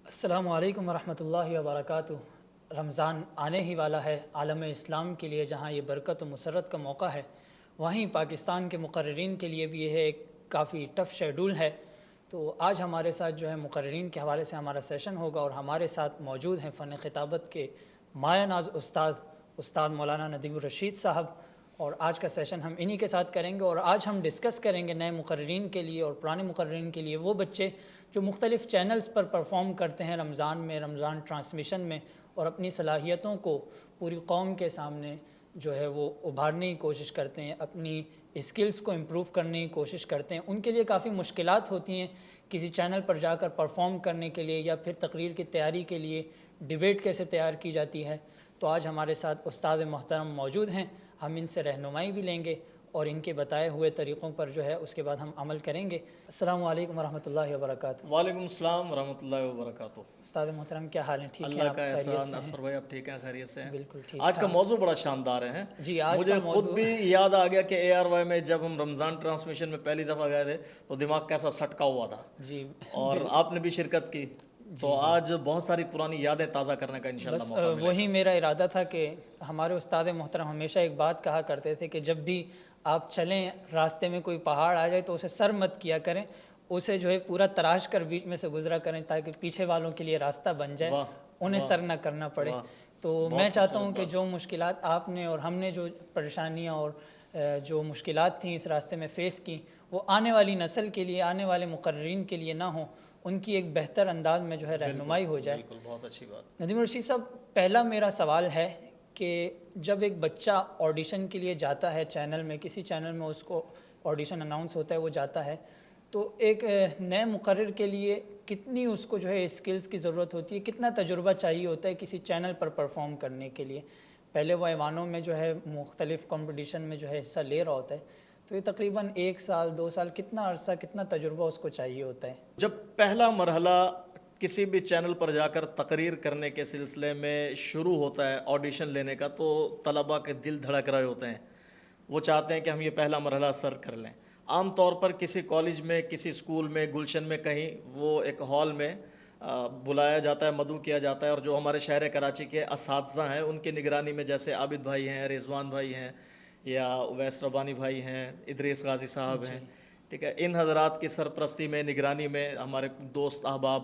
السلام علیکم ورحمۃ اللہ وبرکاتہ۔ رمضان آنے ہی والا ہے عالم اسلام کے لیے، جہاں یہ برکت و مسرت کا موقع ہے، وہیں پاکستان کے مقررین کے لیے بھی یہ ایک کافی ٹف شیڈول ہے۔ تو آج ہمارے ساتھ جو ہے مقررین کے حوالے سے ہمارا سیشن ہوگا، اور ہمارے ساتھ موجود ہیں فن خطابت کے مایہ ناز استاد مولانا ندیم الرشید صاحب، اور آج کا سیشن ہم انہی کے ساتھ کریں گے۔ اور آج ہم ڈسکس کریں گے نئے مقررین کے لیے اور پرانے مقررین کے لیے، وہ بچے جو مختلف چینلز پر پرفارم کرتے ہیں رمضان میں، رمضان ٹرانسمیشن میں، اور اپنی صلاحیتوں کو پوری قوم کے سامنے جو ہے وہ ابھارنے کی کوشش کرتے ہیں، اپنی اسکلز کو امپروو کرنے کی کوشش کرتے ہیں۔ ان کے لیے کافی مشکلات ہوتی ہیں کسی چینل پر جا کر پرفارم کرنے کے لیے، یا پھر تقریر کی تیاری کے لیے ڈیبیٹ کیسے تیار کی جاتی ہے۔ تو آج ہمارے ساتھ استاد محترم موجود ہیں، ہم ان سے رہنمائی بھی لیں گے اور ان کے بتائے ہوئے طریقوں پر جو ہے اس کے بعد ہم عمل کریں گے۔ السلام علیکم ورحمۃ اللہ وبرکاتہ۔ وعلیکم السلام ورحمۃ اللہ وبرکاتہ۔ استاد محترم کیا حال ہیں؟ ٹھیک ہیں اللہ آپ؟ کا خیریت احسان، سے ہیں؟ اصفر بھائی آپ ٹھیک ہیں؟ خیریت سے ہیں؟ بالکل ٹھیک آج کا ٹھاک۔ موضوع بڑا شاندار ہے۔ جی آج مجھے کا خود موضوع بھی یاد آ گیا کہ اے آر وائی میں جب ہم رمضان ٹرانسمیشن میں پہلی دفعہ گئے تھے تو دماغ کیسا سٹکا ہوا تھا، جی اور آپ نے بھی شرکت کی، تو آج بہت ساری پرانی یادیں تازہ کرنے کا انشاءاللہ بس موقع ملے گا۔ وہی میرا ارادہ تھا کہ ہمارے استاد محترم ہمیشہ ایک بات کہا کرتے تھے کہ جب بھی آپ چلیں راستے میں کوئی پہاڑ آ جائے تو اسے سر مت کیا کریں، اسے جو ہے پورا تراش کر بیچ میں سے گزرا کریں، تاکہ پیچھے والوں کے لیے راستہ بن جائے، واہ، انہیں واہ، سر نہ کرنا پڑے۔ واہ، تو بہت میں چاہتا ہوں خوبصورت کہ بات۔ جو مشکلات آپ نے اور ہم نے جو پریشانیاں اور جو مشکلات تھیں اس راستے میں فیس کی، وہ آنے والی نسل کے لیے، آنے والے مقررین کے لیے نہ ہوں، ان کی ایک بہتر انداز میں جو ہے رہنمائی ہو جائے۔ بالکل، بہت اچھی بات۔ ندیم الرشید صاحب، پہلا میرا سوال ہے کہ جب ایک بچہ آڈیشن کے لیے جاتا ہے چینل میں، کسی چینل میں اس کو آڈیشن اناؤنس ہوتا ہے، وہ جاتا ہے، تو ایک نئے مقرر کے لیے کتنی اس کو جو ہے اسکلز کی ضرورت ہوتی ہے، کتنا تجربہ چاہیے ہوتا ہے کسی چینل پر پرفارم کرنے کے لیے؟ پہلے وہ ایوانوں میں جو ہے مختلف کمپٹیشن میں جو ہے حصہ لے رہا ہوتا ہے، تو یہ تقریباً 1 سال 2 سال کتنا عرصہ، کتنا تجربہ اس کو چاہیے ہوتا ہے؟ جب پہلا مرحلہ کسی بھی چینل پر جا کر تقریر کرنے کے سلسلے میں شروع ہوتا ہے آڈیشن لینے کا، تو طلباء کے دل دھڑک رہے ہوتے ہیں، وہ چاہتے ہیں کہ ہم یہ پہلا مرحلہ سر کر لیں۔ عام طور پر کسی کالج میں، کسی اسکول میں، گلشن میں کہیں وہ ایک ہال میں بلایا جاتا ہے، مدعو کیا جاتا ہے، اور جو ہمارے شہر کراچی کے اساتذہ ہیں ان کی نگرانی میں، جیسے عابد بھائی ہیں، رضوان بھائی ہیں، یا اویس ربانی بھائی ہیں، ادریس غازی صاحب ہیں، ٹھیک ہے، ان حضرات کی سرپرستی میں، نگرانی میں ہمارے دوست احباب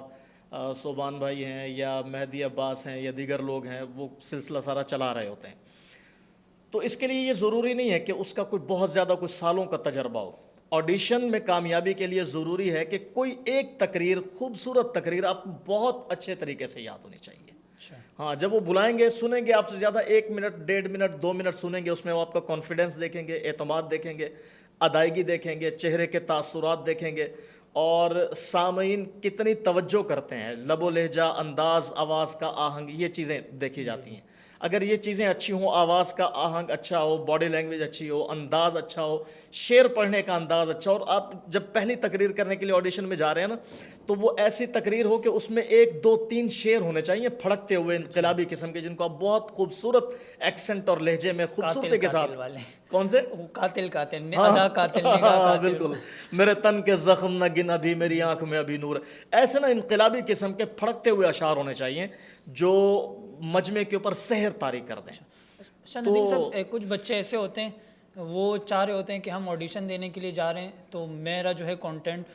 صوبان بھائی ہیں، یا مہدی عباس ہیں، یا دیگر لوگ ہیں، وہ سلسلہ سارا چلا رہے ہوتے ہیں۔ تو اس کے لیے یہ ضروری نہیں ہے کہ اس کا کوئی بہت زیادہ کوئی سالوں کا تجربہ ہو۔ آڈیشن میں کامیابی کے لیے ضروری ہے کہ کوئی ایک تقریر، خوبصورت تقریر آپ کو بہت اچھے طریقے سے یاد ہونی چاہیے۔ ہاں، جب وہ بلائیں گے، سنیں گے آپ سے زیادہ، 1 منٹ 1.5 منٹ 2 منٹ سنیں گے، اس میں وہ آپ کا کانفیڈنس دیکھیں گے، اعتماد دیکھیں گے، ادائیگی دیکھیں گے، چہرے کے تاثرات دیکھیں گے، اور سامعین کتنی توجہ کرتے ہیں، لب و لہجہ، انداز، آواز کا آہنگ، یہ چیزیں دیکھی جاتی ہیں۔ اگر یہ چیزیں اچھی ہوں، آواز کا آہنگ اچھا ہو، باڈی لینگویج اچھی ہو، انداز اچھا ہو، شعر پڑھنے کا انداز اچھا ہو، اور آپ جب پہلی تقریر کرنے کے لیے آڈیشن میں جا رہے ہیں نا، تو وہ ایسی تقریر ہو کہ اس میں 1 2 3 شعر ہونے چاہیے پھڑکتے ہوئے، انقلابی قسم کے، جن کو آپ بہت خوبصورت ایکسنٹ اور لہجے میں خوبصورتی کے ساتھ۔ والے کون سے؟ قاتل نے ادا قاتل، نگاہ ہاں قاتل۔ بالکل، میرے تن کے زخم نہ گن ابھی، میری آنکھ میں ابھی نور، ایسے نا انقلابی قسم کے پھڑکتے ہوئے اشعار ہونے چاہیے جو مجمع کے اوپر سحر طاری کر دیں۔ اچھا ندیم صاحب، کچھ بچے ایسے ہوتے ہیں وہ چاہ رہے ہوتے ہیں کہ ہم آڈیشن دینے کے لیے جا رہے ہیں، تو میرا جو ہے کنٹینٹ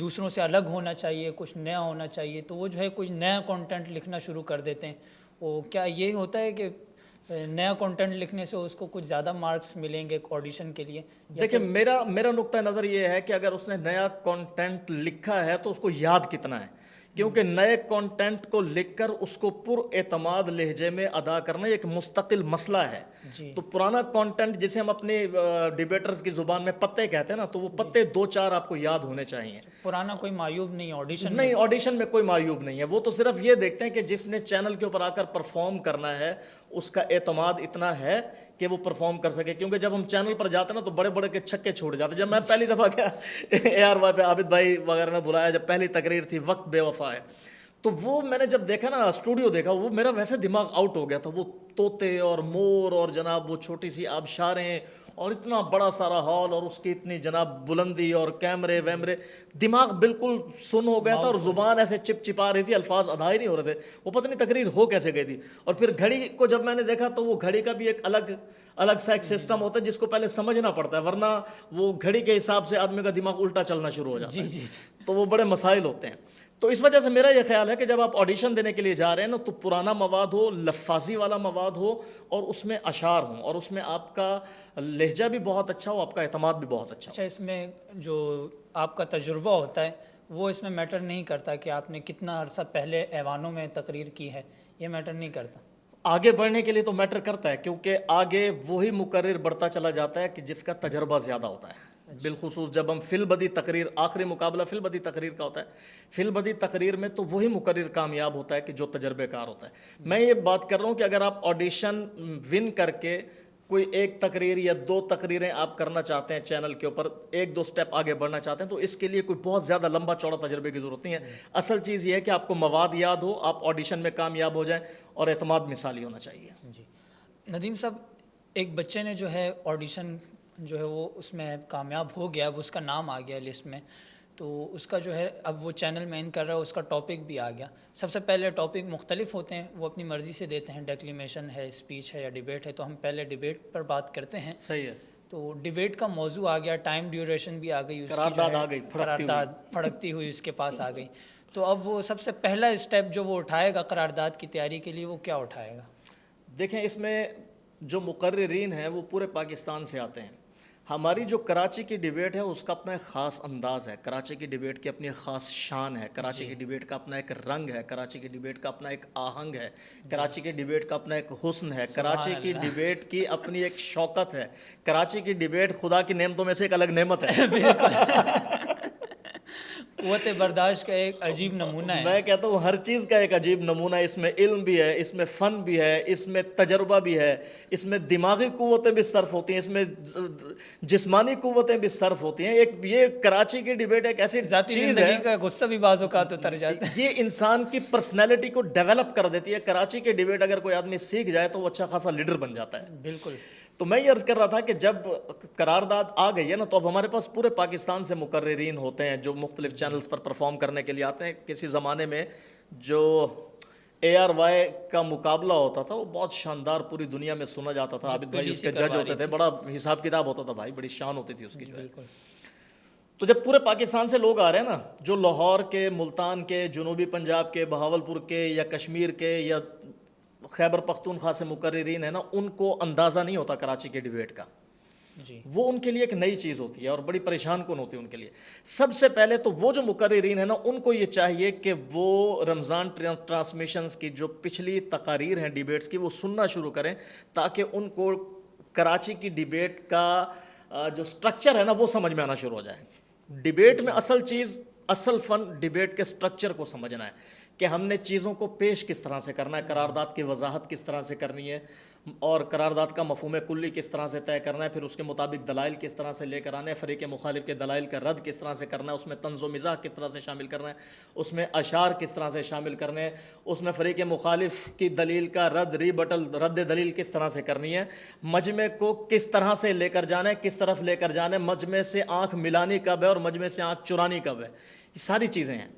دوسروں سے الگ ہونا چاہیے، کچھ نیا ہونا چاہیے، تو وہ جو ہے کچھ نیا کنٹینٹ لکھنا شروع کر دیتے ہیں۔ وہ کیا یہ ہوتا ہے کہ نیا کنٹینٹ لکھنے سے اس کو کچھ زیادہ مارکس ملیں گے آڈیشن کے لیے؟ دیکھیں، میرا نقطہ نظر یہ ہے کہ اگر اس نے نیا کنٹینٹ لکھا ہے تو اس کو یاد کتنا ہے، کیونکہ نئے کنٹینٹ کو لکھ کر اس کو پر اعتماد لہجے میں ادا کرنا ایک مستقل مسئلہ ہے۔ تو پرانا کنٹینٹ جسے ہم اپنے ڈیبیٹرز کی زبان میں پتے کہتے ہیں نا، تو وہ پتے 2 4 آپ کو یاد ہونے چاہیے۔ پرانا کوئی معیوب نہیں آڈیشن نہیں، آڈیشن میں کوئی معیوب نہیں ہے، وہ تو صرف یہ دیکھتے ہیں کہ جس نے چینل کے اوپر آ کر پرفارم کرنا ہے اس کا اعتماد اتنا ہے کہ وہ پرفارم کر سکے، کیونکہ جب ہم چینل پر جاتے ہیں نا تو بڑے بڑے کے چھکے چھوڑ جاتے ہیں۔ جب میں پہلی دفعہ گیا اے آر وائی پہ، عابد بھائی وغیرہ نے بلایا، جب پہلی تقریر تھی وقت بے وفا ہے، تو وہ میں نے جب دیکھا نا، اسٹوڈیو دیکھا، وہ میرا ویسے دماغ آؤٹ ہو گیا تھا۔ وہ طوطے اور مور اور جناب وہ چھوٹی سی آبشاریں اور اتنا بڑا سارا ہال اور اس کی اتنی جناب بلندی اور کیمرے ویمرے، دماغ بالکل سن ہو گیا تھا اور زبان ایسے چپ چپا رہی تھی، الفاظ ادا ہی نہیں ہو رہے تھے، وہ پتہ نہیں تقریر ہو کیسے گئی تھی۔ اور پھر گھڑی کو جب میں نے دیکھا تو وہ گھڑی کا بھی ایک الگ سا ایک سسٹم ہوتا ہے جس کو پہلے سمجھنا پڑتا ہے، ورنہ وہ گھڑی کے حساب سے آدمی کا دماغ الٹا چلنا شروع ہو جاتا ہے، تو وہ بڑے مسائل ہوتے ہیں۔ تو اس وجہ سے میرا یہ خیال ہے کہ جب آپ آڈیشن دینے کے لیے جا رہے ہیں نا، تو پرانا مواد ہو، لفاظی والا مواد ہو، اور اس میں اشعار ہوں، اور اس میں آپ کا لہجہ بھی بہت اچھا ہو، آپ کا اعتماد بھی بہت اچھا ہو۔ اچھا، اس میں جو آپ کا تجربہ ہوتا ہے وہ اس میں میٹر نہیں کرتا کہ آپ نے کتنا عرصہ پہلے ایوانوں میں تقریر کی ہے، یہ میٹر نہیں کرتا؟ آگے بڑھنے کے لیے تو میٹر کرتا ہے، کیونکہ آگے وہی مقرر بڑھتا چلا جاتا ہے کہ جس کا تجربہ زیادہ ہوتا ہے۔ بالخصوص جب ہم فی البدی تقریر، آخری مقابلہ فی البدی تقریر کا ہوتا ہے، فی البدی تقریر میں تو وہی مقرر کامیاب ہوتا ہے کہ جو تجربے کار ہوتا ہے۔ میں یہ بات کر رہا ہوں کہ اگر آپ آڈیشن ون کر کے کوئی ایک تقریر یا دو تقریریں آپ کرنا چاہتے ہیں چینل کے اوپر، ایک دو سٹیپ آگے بڑھنا چاہتے ہیں، تو اس کے لیے کوئی بہت زیادہ لمبا چوڑا تجربے کی ضرورت نہیں ہے۔ اصل چیز یہ ہے کہ آپ کو مواد یاد ہو، آپ آڈیشن میں کامیاب ہو جائیں، اور اعتماد مثالی ہونا چاہیے۔ جی ندیم صاحب، ایک بچے نے جو ہے آڈیشن جو ہے وہ اس میں کامیاب ہو گیا، اب اس کا نام آ گیا لسٹ میں، تو اس کا جو ہے اب وہ چینل مین کر رہا ہے، اس کا ٹاپک بھی آ گیا۔ سب سے پہلے ٹاپک مختلف ہوتے ہیں، وہ اپنی مرضی سے دیتے ہیں، ڈیکلیمیشن ہے، اسپیچ ہے یا ڈیبیٹ ہے، تو ہم پہلے ڈیبیٹ پر بات کرتے ہیں۔ صحیح ہے۔ تو ڈیبیٹ کا موضوع آ گیا، ٹائم ڈیوریشن بھی آ گئی، اس کی قرارداد آ گئی، قرارداد پھڑکتی ہوئی اس کے پاس آ گئی۔ تو اب وہ سب سے پہلا اسٹیپ جو وہ اٹھائے گا قرارداد کی تیاری کے لیے، وہ کیا اٹھائے گا؟ دیکھیں، اس میں جو مقررین ہیں وہ پورے پاکستان سے آتے ہیں۔ ہماری جو کراچی کی ڈیبیٹ ہے اس کا اپنا ایک خاص انداز ہے، کراچی کی ڈیبیٹ کی اپنی خاص شان ہے، کراچی کی ڈیبیٹ کا اپنا ایک رنگ ہے، کراچی کی ڈیبیٹ کا اپنا ایک آہنگ ہے، کراچی کی ڈیبیٹ کا اپنا ایک حسن ہے، کراچی کی ڈیبیٹ کی اپنی ایک شوکت ہے، کراچی کی ڈیبیٹ خدا کی نعمتوں میں سے ایک الگ نعمت ہے۔ قوت برداشت کا ایک عجیب نمونہ ہے۔ میں کہتا ہوں ہر چیز کا ایک عجیب نمونہ ہے، اس میں علم بھی ہے، اس میں فن بھی ہے، اس میں تجربہ بھی ہے، اس میں دماغی قوتیں بھی صرف ہوتی ہیں، اس میں جسمانی قوتیں بھی صرف ہوتی ہیں۔ ایک یہ کراچی کی ڈیبیٹ ایک ایسی ذاتی چیز ہے، زندگی کا غصہ بھی بعض اوقات اتر جاتا ہے۔ یہ انسان کی پرسنالٹی کو ڈیولپ کر دیتی ہے۔ کراچی کی ڈیبیٹ اگر کوئی آدمی سیکھ جائے تو وہ اچھا خاصا لیڈر بن جاتا ہے۔ بالکل۔ تو میں یہ عرض کر رہا تھا کہ جب قرارداد آ گئی ہے نا، تو اب ہمارے پاس پورے پاکستان سے مقررین ہوتے ہیں جو مختلف چینلز پر پرفارم کرنے کے لیے آتے ہیں۔ کسی زمانے میں جو ARY کا مقابلہ ہوتا تھا وہ بہت شاندار پوری دنیا میں سنا جاتا تھا، عابد بھائی اس کے جج ہوتے تھے، بڑا حساب کتاب ہوتا تھا بھائی، بڑی شان ہوتی تھی اس کی جو ہے۔ تو جب پورے پاکستان سے لوگ آ رہے ہیں نا، جو لاہور کے، ملتان کے، جنوبی پنجاب کے، بہاولپور کے یا کشمیر کے یا خیبر پختونخوا سے مقررین ہیں نا، ان کو اندازہ نہیں ہوتا کراچی کے ڈیبیٹ کا۔ وہ ان کے لیے ایک نئی چیز ہوتی ہے اور بڑی پریشان کن ہوتی ہے ان کے لیے۔ سب سے پہلے تو وہ جو مقررین ہیں نا، ان کو یہ چاہیے کہ وہ رمضان ٹرانسمیشنز کی جو پچھلی تقاریر ہیں ڈیبیٹس کی، وہ سننا شروع کریں، تاکہ ان کو کراچی کی ڈیبیٹ کا جو سٹرکچر ہے نا وہ سمجھ میں آنا شروع ہو جائے۔ ڈیبیٹ میں اصل چیز، اصل فن ڈیبیٹ کے سٹرکچر کو سمجھنا ہے کہ ہم نے چیزوں کو پیش کس طرح سے کرنا ہے، قرارداد کی وضاحت کس طرح سے کرنی ہے، اور قرارداد کا مفہوم کلی کس طرح سے طے کرنا ہے، پھر اس کے مطابق دلائل کس طرح سے لے کر آنے ہیں، فریق مخالف کے دلائل کا رد کس طرح سے کرنا ہے، اس میں طنز و مزاح کس طرح سے شامل کرنا ہے، اس میں اشعار کس طرح سے شامل کرنے ہیں، اس میں فریق مخالف کی دلیل کا رد، رد دلیل کس طرح سے کرنی ہے، مجمع کو کس طرح سے لے کر جانا ہے، کس طرف لے کر جانا ہے، مجمع سے آنکھ ملانی کب ہے اور مجمع سے آنکھ چرانی کب ہے، یہ ساری چیزیں ہیں۔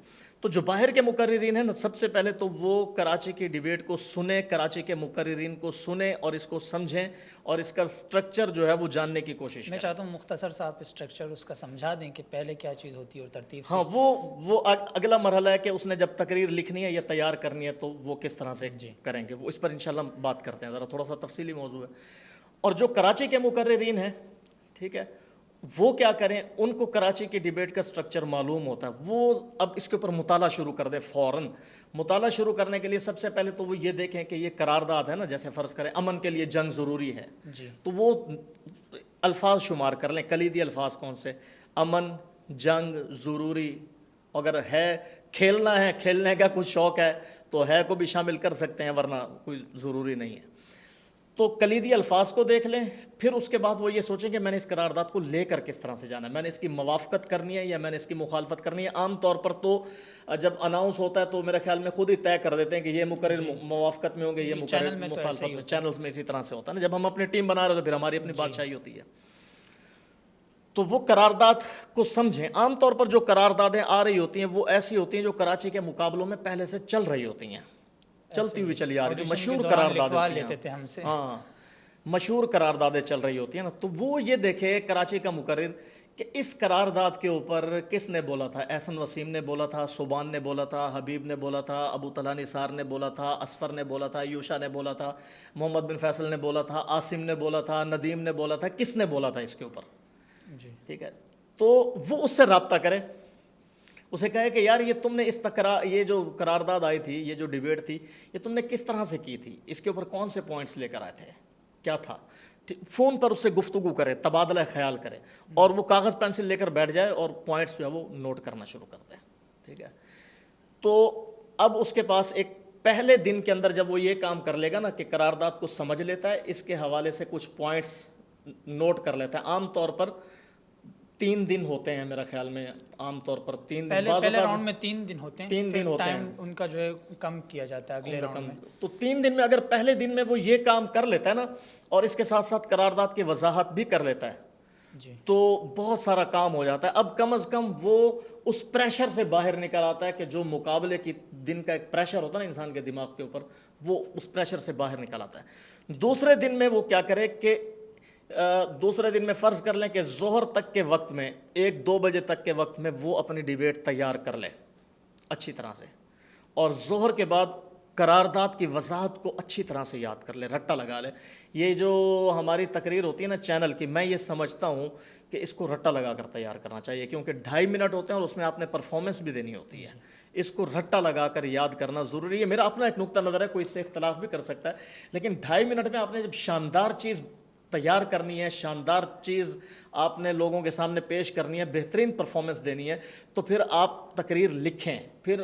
تو جو باہر کے مقررین ہیں نا، سب سے پہلے تو وہ کراچی کی ڈیبیٹ کو سنیں، کراچی کے مقررین کو سنیں اور اس کو سمجھیں اور اس کا سٹرکچر جو ہے وہ جاننے کی کوشش کریں۔ میں چاہتا ہوں مختصر سا آپ اسٹرکچر اس کا سمجھا دیں کہ پہلے کیا چیز ہوتی ہے اور ترتیب سے۔ ہاں، وہ اگلا مرحلہ ہے کہ اس نے جب تقریر لکھنی ہے یا تیار کرنی ہے تو وہ کس طرح سے کریں گے، وہ اس پر انشاءاللہ بات کرتے ہیں، ذرا تھوڑا سا تفصیلی موضوع ہے۔ اور جو کراچی کے مقررین ہیں، ٹھیک ہے، وہ کیا کریں، ان کو کراچی کی ڈیبیٹ کا سٹرکچر معلوم ہوتا ہے، وہ اب اس کے اوپر مطالعہ شروع کر دیں فوراً۔ مطالعہ شروع کرنے کے لیے سب سے پہلے تو وہ یہ دیکھیں کہ یہ قرارداد ہے نا، جیسے فرض کریں امن کے لیے جنگ ضروری ہے، تو وہ الفاظ شمار کر لیں، کلیدی الفاظ کون سے، امن، جنگ، ضروری، اگر ہے کھیلنا ہے، کھیلنے کا کچھ شوق ہے تو ہے کو بھی شامل کر سکتے ہیں، ورنہ کوئی ضروری نہیں ہے۔ تو کلیدی الفاظ کو دیکھ لیں، پھر اس کے بعد وہ یہ سوچیں کہ میں نے اس قرارداد کو لے کر کس طرح سے جانا ہے، میں نے اس کی موافقت کرنی ہے یا میں نے اس کی مخالفت کرنی ہے۔ عام طور پر تو جب اناؤنس ہوتا ہے تو میرے خیال میں خود ہی طے کر دیتے ہیں کہ یہ مقرر موافقت میں ہوں گے، یہ مقرر مخالفت میں۔ چینلز میں اسی طرح سے ہوتا ہے نا، جب ہم اپنی ٹیم بنا رہے تو پھر ہماری اپنی بادشاہی ہوتی ہے۔ تو وہ قرارداد کو سمجھیں. عام طور پر جو قراردادیں آ رہی ہوتی ہیں وہ ایسی ہوتی ہیں جو کراچی کے مقابلوں میں پہلے سے چل رہی ہوتی ہیں, چلتی ہوئی چلی آ رہی ہیں, مشہور قراردادیں لیتے تھے ہم سے. ہاں, مشہور قراردادیں چل رہی ہوتی ہیں نا. تو وہ یہ دیکھے کراچی کا مقرر کہ اس قرارداد کے اوپر کس نے بولا تھا. احسن وسیم نے بولا تھا, صوبان نے بولا تھا, حبیب نے بولا تھا, ابو طلحہ نثار نے بولا تھا, اسفر نے بولا تھا, یوشا نے بولا تھا, محمد بن فیصل نے بولا تھا, عاصم نے بولا تھا, ندیم نے بولا تھا, کس نے بولا تھا اس کے اوپر. جی ٹھیک ہے, تو وہ اس سے رابطہ کرے, اسے کہے کہ یار یہ تم نے یہ جو قرارداد آئی تھی, یہ جو ڈیبیٹ تھی, یہ تم نے کس طرح سے کی تھی, اس کے اوپر کون سے پوائنٹس لے کر آئے تھے, کیا تھا. فون پر اس سے گفتگو کرے, تبادلہ خیال کرے, اور وہ کاغذ پینسل لے کر بیٹھ جائے اور پوائنٹس جو ہے وہ نوٹ کرنا شروع کر دے. ٹھیک ہے, تو اب اس کے پاس ایک پہلے دن کے اندر جب وہ یہ کام کر لے گا نا کہ قرارداد کو سمجھ لیتا ہے, اس کے حوالے سے کچھ پوائنٹس نوٹ کر لیتا ہے. عام طور پر 3 دن ہوتے ہیں میرا خیال میں, عام طور پر 3 دن, پہلے راؤنڈ میں 3 دن ہوتے ہیں, 3 دن ہوتے ہیں, ان کا جو ہے کم کیا جاتا ہے اگلے راؤنڈ میں. تو 3 دن میں اگر پہلے دن میں وہ یہ کام کر لیتا ہے نا, اور اس کے ساتھ ساتھ قرارداد کی وضاحت بھی کر لیتا ہے, جی تو بہت سارا کام ہو جاتا ہے. اب کم از کم وہ اس پریشر سے باہر نکل آتا ہے کہ جو مقابلے کی دن کا ایک پریشر ہوتا ہے نا انسان کے دماغ کے اوپر, وہ اس پریشر سے باہر نکل آتا ہے. دوسرے دن میں وہ کیا کرے کہ دوسرے دن میں فرض کر لیں کہ ظہر تک کے وقت میں, 1-2 بجے تک کے وقت میں وہ اپنی ڈیبیٹ تیار کر لے اچھی طرح سے, اور ظہر کے بعد قرارداد کی وضاحت کو اچھی طرح سے یاد کر لے, رٹا لگا لے. یہ جو ہماری تقریر ہوتی ہے نا چینل کی, میں یہ سمجھتا ہوں کہ اس کو رٹا لگا کر تیار کرنا چاہیے, کیونکہ 2.5 منٹ ہوتے ہیں اور اس میں آپ نے پرفارمنس بھی دینی ہوتی ہے. اس کو رٹا لگا کر یاد کرنا ضروری ہے. میرا اپنا ایک نقطہ نظر ہے, کوئی اس سے اختلاف بھی کر سکتا ہے, لیکن 2.5 منٹ میں آپ نے جب شاندار چیز تیار کرنی ہے, شاندار چیز آپ نے لوگوں کے سامنے پیش کرنی ہے, بہترین پرفارمنس دینی ہے, تو پھر آپ تقریر لکھیں. پھر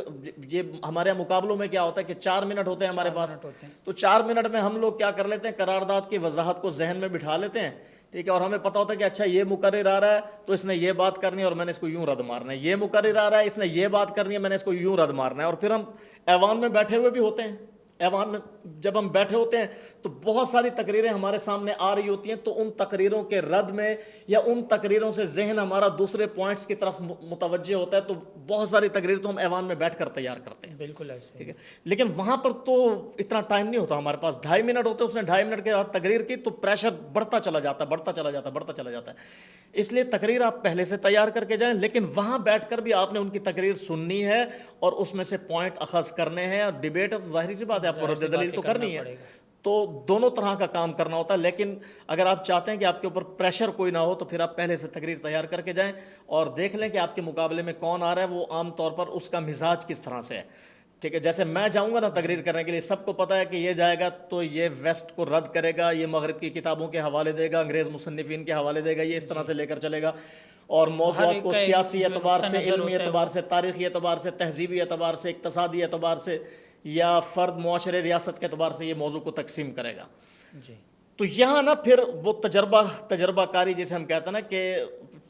یہ ہمارے مقابلوں میں کیا ہوتا ہے کہ 4 منٹ ہوتے ہیں ہمارے پاس, تو 4 منٹ میں ہم لوگ کیا کر لیتے ہیں, قرارداد کی وضاحت کو ذہن میں بٹھا لیتے ہیں. ٹھیک ہے, اور ہمیں پتہ ہوتا ہے کہ اچھا یہ مقرر آ رہا ہے تو اس نے یہ بات کرنی ہے اور میں نے اس کو یوں رد مارنا ہے, یہ مقرر آ رہا ہے اس نے یہ بات کرنی ہے میں نے اس کو یوں رد مارنا ہے. اور پھر ہم ایوان میں بیٹھے ہوئے بھی ہوتے ہیں, ایوان میں جب ہم بیٹھے ہوتے ہیں تو بہت ساری تقریریں ہمارے سامنے آ رہی ہوتی ہیں, تو ان تقریروں کے رد میں یا ان تقریروں سے ذہن ہمارا دوسرے پوائنٹس کی طرف متوجہ ہوتا ہے, تو بہت ساری تقریر تو ہم ایوان میں بیٹھ کر تیار کرتے ہیں. بالکل ایسے. ٹھیک ہے, لیکن وہاں پر تو اتنا ٹائم نہیں ہوتا ہمارے پاس, 2.5 منٹ ہوتے ہیں, اس نے 2.5 منٹ کے بعد تقریر کی تو پریشر بڑھتا چلا جاتا ہے. اس لیے تقریر آپ پہلے سے تیار کر کے جائیں, لیکن وہاں بیٹھ کر بھی آپ نے ان کی تقریر سننی ہے اور اس میں سے پوائنٹ اخذ کرنے ہیں. اور ڈیبیٹ ہے تو ظاہری سی بات ہے, آپ کو رد دلیل تو کرنی ہے, تو دونوں طرح کا کام کرنا ہوتا ہے. لیکن اگر آپ چاہتے ہیں کہ آپ کے اوپر پریشر کوئی نہ ہو تو پھر آپ پہلے سے تقریر تیار کر کے جائیں اور دیکھ لیں کہ آپ کے مقابلے میں کون آ رہا ہے, وہ عام طور پر اس کا مزاج کس طرح سے ہے. ٹھیک ہے, جیسے میں جاؤں گا نا تقریر کرنے کے لیے, سب کو پتہ ہے کہ یہ جائے گا تو یہ ویسٹ کو رد کرے گا, یہ مغرب کی کتابوں کے حوالے دے گا, انگریز مصنفین کے حوالے دے گا, یہ اس طرح سے لے کر چلے گا, اور موضوعات کو سیاسی اعتبار سے, علمی اعتبار سے, تاریخی اعتبار سے, تہذیبی اعتبار سے, اقتصادی اعتبار سے یا فرد, معاشرے, ریاست کے اعتبار سے یہ موضوع کو تقسیم کرے گا. جی, تو یہاں نا پھر وہ تجربہ کاری جسے ہم کہتے ہیں نا کہ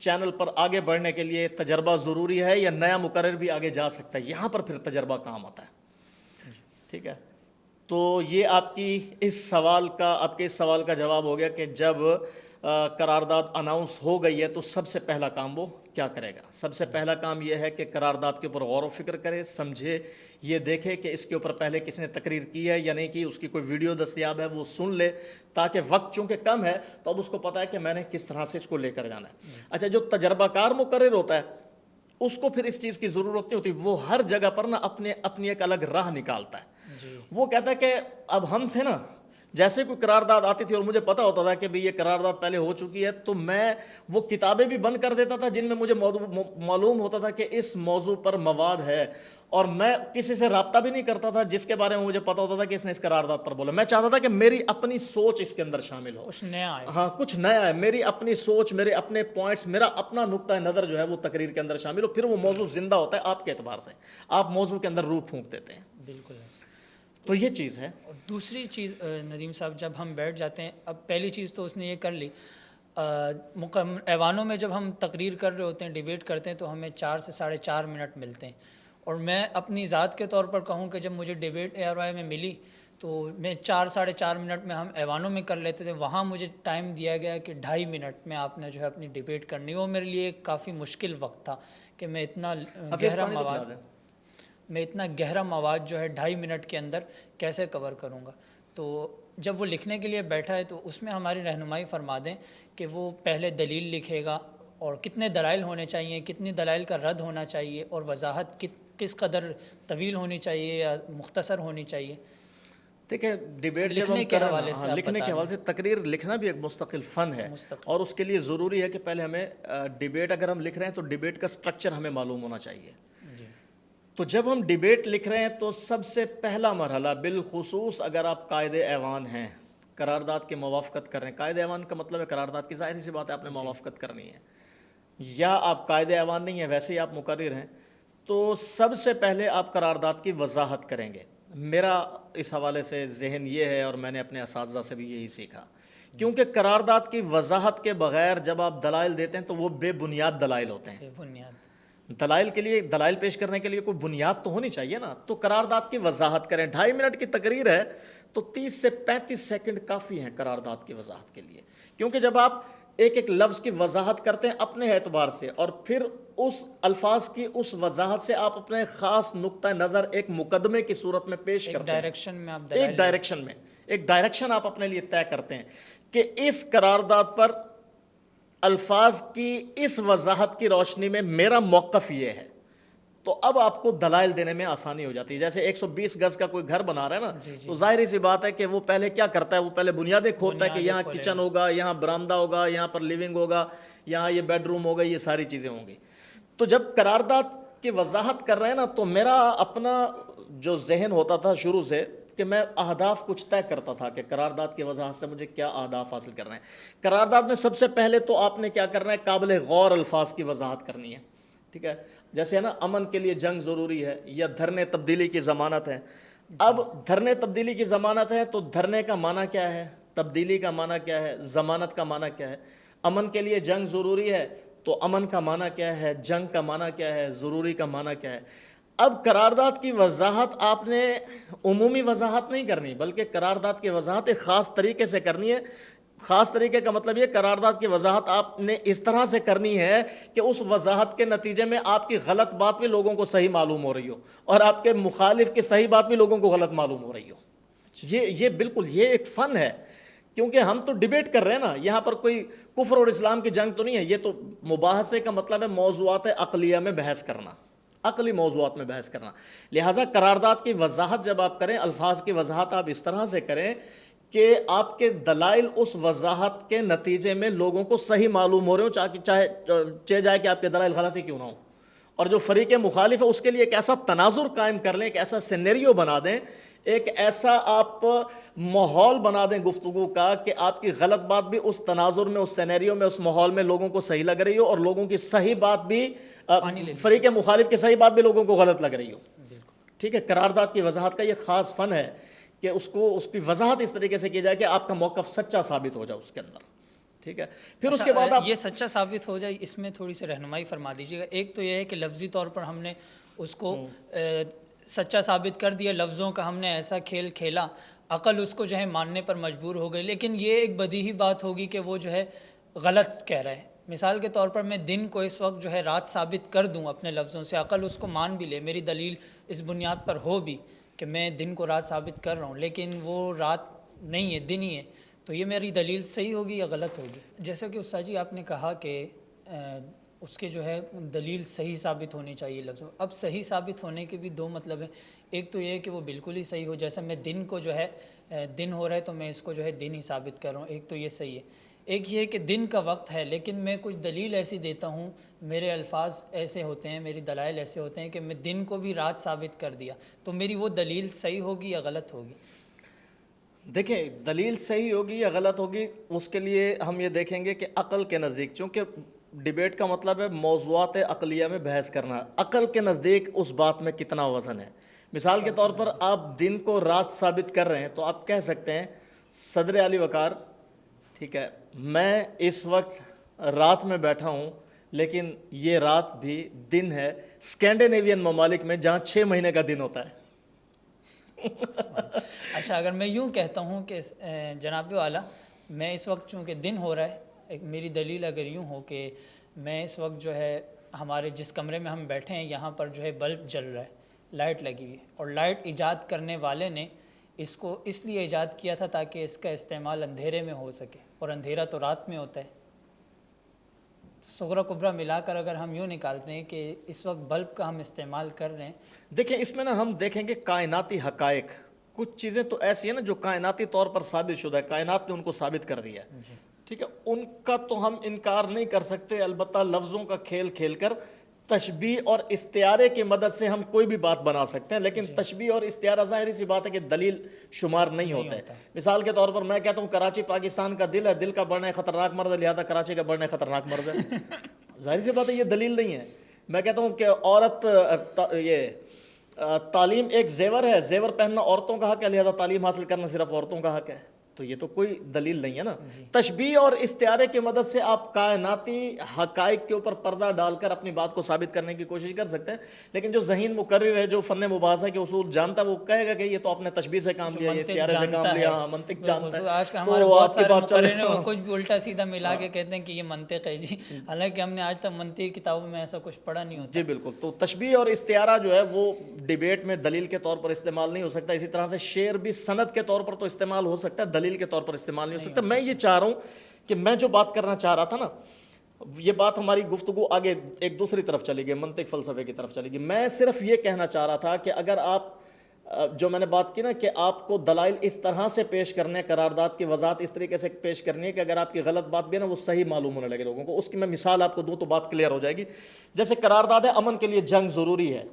چینل پر آگے بڑھنے کے لیے تجربہ ضروری ہے, یا نیا مقرر بھی آگے جا سکتا ہے, یہاں پر پھر تجربہ کام آتا ہے. ٹھیک ہے, تو یہ آپ کے اس سوال کا جواب ہو گیا کہ جب قرارداد اناؤنس ہو گئی ہے تو سب سے پہلا کام وہ کیا کرے گا. سب سے پہلا کام یہ ہے کہ قرارداد کے اوپر غور و فکر کرے, سمجھے, یہ دیکھے کہ اس کے اوپر پہلے کس نے تقریر کی ہے یا نہیں کی, اس کی کوئی ویڈیو دستیاب ہے وہ سن لے, تاکہ وقت چونکہ کم ہے تو اب اس کو پتہ ہے کہ میں نے کس طرح سے اس کو لے کر جانا ہے. اچھا, جو تجربہ کار مقرر ہوتا ہے اس کو پھر اس چیز کی ضرورت نہیں ہوتی, وہ ہر جگہ پر نا اپنی ایک الگ راہ نکالتا ہے. وہ کہتا ہے کہ اب ہم تھے نا, جیسے کوئی قرارداد آتی تھی اور مجھے پتا ہوتا تھا کہ بھئی یہ قرارداد پہلے ہو چکی ہے, تو میں وہ کتابیں بھی بند کر دیتا تھا جن میں مجھے معلوم ہوتا تھا کہ اس موضوع پر مواد ہے, اور میں کسی سے رابطہ بھی نہیں کرتا تھا جس کے بارے میں مجھے پتا ہوتا تھا کہ اس نے اس قرارداد پر بولا. میں چاہتا تھا کہ میری اپنی سوچ اس کے اندر شامل ہو, کچھ نیا ہے. ہاں, کچھ نیا ہے, میری اپنی سوچ, میرے اپنے پوائنٹس, میرا اپنا نقطہ نظر جو ہے وہ تقریر کے اندر شامل ہو. پھر وہ موضوع زندہ ہوتا ہے آپ کے اعتبار سے, آپ موضوع کے اندر روح پھونک دیتے ہیں. بالکل ایسے. تو یہ چیز ہے. اور دوسری چیز ندیم صاحب, جب ہم بیٹھ جاتے ہیں, اب پہلی چیز تو اس نے یہ کر لی, ایوانوں میں جب ہم تقریر کر رہے ہوتے ہیں, ڈیبیٹ کرتے ہیں, تو ہمیں 4 سے 4.5 منٹ ملتے ہیں. اور میں اپنی ذات کے طور پر کہوں کہ جب مجھے ڈیبیٹ ARY میں ملی تو میں 4-4.5 منٹ میں ہم ایوانوں میں کر لیتے تھے، وہاں مجھے ٹائم دیا گیا کہ 2.5 منٹ میں آپ نے جو ہے اپنی ڈیبیٹ کرنی. وہ میرے لیے کافی مشکل وقت تھا کہ میں اتنا حفیظ گہرا پانی تو پلا مواد دیں. میں اتنا گہرا مواد جو ہے 2.5 منٹ کے اندر کیسے کور کروں گا. تو جب وہ لکھنے کے لیے بیٹھا ہے تو اس میں ہماری رہنمائی فرما دیں کہ وہ پہلے دلیل لکھے گا اور کتنے دلائل ہونے چاہیے، کتنی دلائل کا رد ہونا چاہیے، اور وضاحت کس قدر طویل ہونی چاہیے یا مختصر ہونی چاہیے. دیکھیں ڈیبیٹ جب ہم لکھنے کے کر رہے ہیں حوالے نا، سے ہاں آپ لکھنے بتا کے حوالے دیں. سے تقریر لکھنا بھی ایک مستقل فن ہے، مستقل. اور اس کے لیے ضروری ہے کہ پہلے ہمیں ڈیبیٹ اگر ہم لکھ رہے ہیں تو ڈیبیٹ کا سٹرکچر ہمیں معلوم ہونا چاہیے. جی. تو جب ہم ڈیبیٹ لکھ رہے ہیں تو سب سے پہلا مرحلہ، بالخصوص اگر آپ قائد ایوان ہیں، قرارداد کی موافقت کر رہے ہیں. قائد ایوان کا مطلب ہے قرارداد کی، ظاہر سی بات ہے آپ نے موافقت کرنی ہے. یا آپ قائد ایوان نہیں ہیں، ویسے ہی آپ مقرر ہیں، تو سب سے پہلے آپ قرارداد کی وضاحت کریں گے. میرا اس حوالے سے ذہن یہ ہے، اور میں نے اپنے اساتذہ سے بھی یہی سیکھا، کیونکہ قرارداد کی وضاحت کے بغیر جب آپ دلائل دیتے ہیں تو وہ بے بنیاد دلائل ہوتے ہیں. بے بنیاد. دلائل کے لیے، دلائل پیش کرنے کے لیے کوئی بنیاد تو ہونی چاہیے نا. تو قرارداد کی وضاحت کریں. 2.5 منٹ کی تقریر ہے تو 30 سے 35 سیکنڈ کافی ہیں قرارداد کی وضاحت کے لیے. کیونکہ جب آپ ایک ایک لفظ کی وضاحت کرتے ہیں اپنے اعتبار سے، اور پھر اس الفاظ کی اس وضاحت سے آپ اپنے خاص نقطہ نظر ایک مقدمے کی صورت میں پیش ایک کرتے ہیں. ڈائریکشن میں آپ ایک دلائل ڈائریکشن میں، ایک ڈائریکشن آپ اپنے لیے طے کرتے ہیں کہ اس قرارداد پر الفاظ کی اس وضاحت کی روشنی میں میرا موقف یہ ہے. تو اب آپ کو دلائل دینے میں آسانی ہو جاتی ہے. جیسے 120 گز کا کوئی گھر بنا رہا ہے نا، تو ظاہری سی بات ہے کہ وہ پہلے کیا کرتا ہے، وہ پہلے بنیادیں کھودتا ہے کہ یہاں کچن ہوگا، یہاں برآمدہ ہوگا، یہاں پر لیونگ ہوگا، یہاں یہ بیڈ روم ہوگا، یہ ساری چیزیں ہوں گی. تو جب قرارداد کی وضاحت کر رہے ہیں نا، تو میرا اپنا جو ذہن ہوتا تھا شروع سے کہ میں اہداف کچھ طے کرتا تھا کہ قرارداد کی وضاحت سے مجھے کیا اہداف حاصل کرنا ہے. قرارداد میں سب سے پہلے تو آپ نے کیا کرنا ہے، قابل غور الفاظ کی وضاحت کرنی ہے. ٹھیک ہے، جیسے ہے نا امن کے لیے جنگ ضروری ہے، یا دھرنے تبدیلی کی ضمانت ہے. اب دھرنے تبدیلی کی ضمانت ہے تو دھرنے کا معنی کیا ہے، تبدیلی کا معنی کیا ہے، ضمانت کا معنی کیا ہے. امن کے لیے جنگ ضروری ہے تو امن کا معنی کیا ہے، جنگ کا معنی کیا ہے، ضروری کا معنی کیا ہے. اب قرارداد کی وضاحت آپ نے عمومی وضاحت نہیں کرنی، بلکہ قرارداد کی وضاحت ایک خاص طریقے سے کرنی ہے. خاص طریقے کا مطلب یہ، قرارداد کی وضاحت آپ نے اس طرح سے کرنی ہے کہ اس وضاحت کے نتیجے میں آپ کی غلط بات بھی لوگوں کو صحیح معلوم ہو رہی ہو، اور آپ کے مخالف کی صحیح بات بھی لوگوں کو غلط معلوم ہو رہی ہو. یہ بالکل یہ ایک فن ہے، کیونکہ ہم تو ڈیبیٹ کر رہے ہیں نا، یہاں پر کوئی کفر اور اسلام کی جنگ تو نہیں ہے. یہ تو مباحثے کا مطلب ہے موضوعات عقلیہ میں بحث کرنا، عقلی موضوعات میں بحث کرنا. لہٰذا قرارداد کی وضاحت جب آپ کریں، الفاظ کی وضاحت آپ اس طرح سے کریں کہ آپ کے دلائل اس وضاحت کے نتیجے میں لوگوں کو صحیح معلوم ہو رہے ہوں، چاہے جائے کہ آپ کے دلائل غلط ہی کیوں نہ ہوں. اور جو فریق مخالف ہے اس کے لیے ایک ایسا تناظر قائم کر لیں، ایک ایسا سینیریو بنا دیں، ایک ایسا آپ ماحول بنا دیں گفتگو کا کہ آپ کی غلط بات بھی اس تناظر میں، اس سینیریو میں، اس ماحول میں لوگوں کو صحیح لگ رہی ہو، اور لوگوں کی صحیح بات بھی، فریق مخالف کی صحیح بات بھی لوگوں کو غلط لگ رہی ہو. ٹھیک ہے، قرارداد کی وضاحت کا یہ خاص فن ہے کہ اس کی وضاحت اس طریقے سے کی جائے کہ آپ کا موقف سچا ثابت ہو جائے اس کے اندر. ٹھیک ہے، پھر اس کے بعد آپ یہ سچا ثابت ہو جائے، اس میں تھوڑی سی رہنمائی فرما دیجیے گا. ایک تو یہ ہے کہ لفظی طور پر ہم نے اس کو سچا ثابت کر دیا، لفظوں کا ہم نے ایسا کھیل کھیلا، عقل اس کو جو ہے ماننے پر مجبور ہو گئی. لیکن یہ ایک بدیہی بات ہوگی کہ وہ جو ہے غلط کہہ رہا ہے. مثال کے طور پر میں دن کو اس وقت جو ہے رات ثابت کر دوں اپنے لفظوں سے، عقل اس کو مان بھی لے، میری دلیل اس بنیاد پر ہو بھی کہ میں دن کو رات ثابت کر رہا ہوں، لیکن وہ رات نہیں ہے، دن ہی ہے، تو یہ میری دلیل صحیح ہوگی یا غلط ہوگی؟ جیسا کہ استاد جی آپ نے کہا کہ اس کے جو ہے دلیل صحیح ثابت ہونی چاہیے لفظوں. اب صحیح ثابت ہونے کے بھی دو مطلب ہیں. ایک تو یہ ہے کہ وہ بالکل ہی صحیح ہو، جیسا میں دن کو جو ہے دن ہو رہا ہے تو میں اس کو جو ہے دن ہی ثابت کر رہا ہوں، ایک تو یہ صحیح ہے. ایک یہ ہے کہ دن کا وقت ہے لیکن میں کچھ دلیل ایسی دیتا ہوں، میرے الفاظ ایسے ہوتے ہیں، میری دلائل ایسے ہوتے ہیں کہ میں دن کو بھی رات ثابت کر دیا، تو میری وہ دلیل صحیح ہوگی یا غلط ہوگی؟ دیکھیں، دلیل صحیح ہوگی یا غلط ہوگی، اس کے لیے ہم یہ دیکھیں گے کہ عقل کے نزدیک، چونکہ ڈیبیٹ کا مطلب ہے موضوعات عقلیہ میں بحث کرنا، عقل کے نزدیک اس بات میں کتنا وزن ہے. مثال کے طور پر آپ دن کو رات ثابت کر رہے ہیں تو آپ کہہ سکتے ہیں صدر علی وقار، ٹھیک ہے، میں اس وقت رات میں بیٹھا ہوں لیکن یہ رات بھی دن ہے اسکینڈینیوین ممالک میں جہاں 6 مہینے کا دن ہوتا ہے. اچھا، اگر میں یوں کہتا ہوں کہ جناب والا، میں اس وقت چونکہ دن ہو رہا ہے، ایک میری دلیل اگر یوں ہو کہ میں اس وقت جو ہے ہمارے جس کمرے میں ہم بیٹھے ہیں یہاں پر جو ہے بلب جل رہا ہے، لائٹ لگی ہوئی ہے، اور لائٹ ایجاد کرنے والے نے اس کو اس لیے ایجاد کیا تھا تاکہ اس کا استعمال اندھیرے میں ہو سکے، اور اندھیرا تو رات میں ہوتا ہے۔ صغرا کبرا ملا کر اگر ہم یوں نکالتے ہیں کہ اس وقت بلب کا ہم استعمال کر رہے ہیں۔ دیکھیں اس میں نا ہم دیکھیں گے کائناتی حقائق، کچھ چیزیں تو ایسی ہیں نا جو کائناتی طور پر ثابت شدہ ہے، کائنات نے ان کو ثابت کر دیا ہے، ٹھیک ہے، ان کا تو ہم انکار نہیں کر سکتے، البتہ لفظوں کا کھیل کھیل کر تشبیہ اور استعارے کی مدد سے ہم کوئی بھی بات بنا سکتے ہیں، لیکن تشبیہ اور استعارہ ظاہری سی بات ہے کہ دلیل شمار نہیں ہوتا ہے۔ مثال کے طور پر میں کہتا ہوں کراچی پاکستان کا دل ہے، دل کا بڑھنا خطرناک مرض ہے، لہذا کراچی کا بڑھنا خطرناک مرض ہے، ظاہری سی بات ہے یہ دلیل نہیں ہے۔ میں کہتا ہوں کہ عورت تعلیم ایک زیور ہے، زیور پہننا عورتوں کا حق ہے، لہذا تعلیم حاصل کرنا صرف عورتوں کا حق ہے، تو یہ تو کوئی دلیل نہیں ہے نا۔ تشبیہ اور استعارے کی مدد سے آپ کائناتی حقائق کے اوپر پردہ ڈال کر اپنی بات کو ثابت کرنے کی کوشش کر سکتے ہیں، لیکن جو ذہین مقرر ہے، جو فن مباحثہ کے اصول جانتا ہے، وہ کہے گا کہ یہ تو آپ نے تشبیہ سے کام لیا، یہ استعارے سے کام لیا، منطق جانتا ہے، آج کل تو ہمارے بہت آپ کی سارے بات چلے۔ مقرر ہیں وہ کچھ بھی الٹا سیدھا ملا کے کہتے ہیں کہ یہ منطق ہے جی، حالانکہ ہم نے آج تک منطقی کتابوں میں ایسا کچھ پڑھا نہیں ہوتا۔ جی بالکل، تو تشبیہ اور استعارہ جو ہے وہ ڈیبیٹ میں دلیل کے طور پر استعمال نہیں ہو سکتا، اسی طرح سے شعر بھی سند کے طور پر تو استعمال ہو سکتا ہے، دلیل کے طور پر استعمال نہیں ہو سکتا۔ میں یہ چاہ رہا ہوں کہ میں جو بات کرنا چاہ رہا تھا نا، یہ بات ہماری گفتگو آگے ایک دوسری طرف چلے گی، منطق فلسفے کی طرف چلے گی۔ میں صرف یہ کہنا چاہ رہا تھا کہ اگر آپ جو میں نے بات کی نا کہ آپ کو دلائل اس طرح سے پیش کرنے، قرارداد کی وضاحت اس طریقے سے پیش کرنی ہے کہ اگر آپ کی غلط بات بھی ہے نا وہ صحیح معلوم ہونے لگے لوگوں کو، اس کی میں مثال آپ کو دوں تو بات کلیئر ہو جائے گی۔ جیسے قرارداد ہے امن کے لیے جنگ ضروری ہے،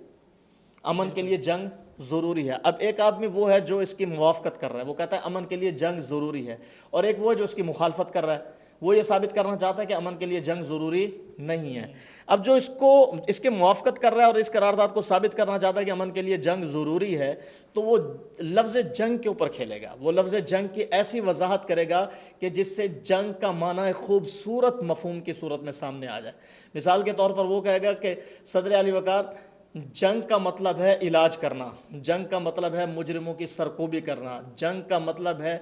امن کے لیے جنگ ضروری ہے۔ اب ایک آدمی وہ ہے جو اس کی موافقت کر رہا ہے، وہ کہتا ہے امن کے لیے جنگ ضروری ہے، اور ایک وہ ہے جو اس کی مخالفت کر رہا ہے، وہ یہ ثابت کرنا چاہتا ہے کہ امن کے لیے جنگ ضروری نہیں ہے۔ اب جو اس کے موافقت کر رہا ہے اور اس قرارداد کو ثابت کرنا چاہتا ہے کہ امن کے لیے جنگ ضروری ہے، تو وہ لفظ جنگ کے اوپر کھیلے گا، وہ لفظ جنگ کی ایسی وضاحت کرے گا کہ جس سے جنگ کا معنی خوبصورت مفہوم کی صورت میں سامنے آ جائے۔ مثال کے طور پر وہ کہے گا کہ صدر علی وقار، جنگ کا مطلب ہے علاج کرنا، جنگ کا مطلب ہے مجرموں کی سرکوبی کرنا، جنگ کا مطلب ہے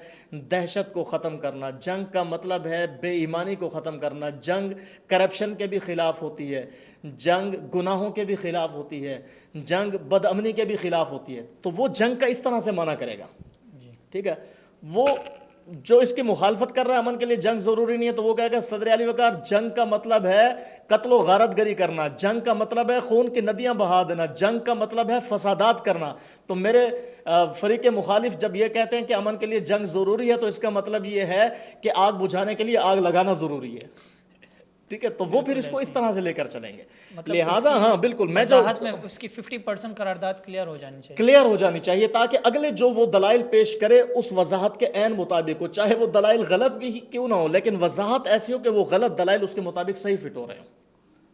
دہشت کو ختم کرنا، جنگ کا مطلب ہے بے ایمانی کو ختم کرنا، جنگ کرپشن کے بھی خلاف ہوتی ہے، جنگ گناہوں کے بھی خلاف ہوتی ہے، جنگ بد امنی کے بھی خلاف ہوتی ہے، تو وہ جنگ کا اس طرح سے معنی کرے گا، ٹھیک ہے۔ وہ جو اس کی مخالفت کر رہا ہے امن کے لیے جنگ ضروری نہیں ہے، تو وہ کہے گا صدر علی وقار، جنگ کا مطلب ہے قتل و غارت گری کرنا، جنگ کا مطلب ہے خون کی ندیاں بہا دینا، جنگ کا مطلب ہے فسادات کرنا۔ تو میرے فریق مخالف جب یہ کہتے ہیں کہ امن کے لیے جنگ ضروری ہے، تو اس کا مطلب یہ ہے کہ آگ بجھانے کے لیے آگ لگانا ضروری ہے، ٹھیک ہے۔ تو وہ پھر اس کو اس طرح سے لے کر چلیں گے، لہٰذا ہاں بالکل میں جو وضاحت میں اس کی 50% قرارداد کلیئر ہو جانی چاہیے، کلیئر ہو جانی چاہیے، تاکہ اگلے جو وہ دلائل پیش کرے اس وضاحت کے عین مطابق ہو، چاہے وہ دلائل غلط بھی کیوں نہ ہو، لیکن وضاحت ایسی ہو کہ وہ غلط دلائل اس کے مطابق صحیح فٹ ہو رہے ہوں۔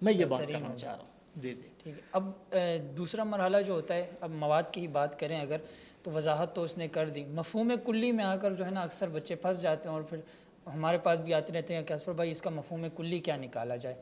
میں یہ بات کرنا چاہ رہا ہوں، جی جی ٹھیک ہے۔ اب دوسرا مرحلہ جو ہوتا ہے، اب مواد کی ہی بات کریں اگر، تو وضاحت تو اس نے کر دی، مفہوم کلی میں آ کر جو ہے نا اکثر بچے پھنس جاتے ہیں، اور پھر ہمارے پاس بھی آتے رہتے ہیں کہ اسفر بھائی اس کا مفہوم کلی کیا نکالا جائے،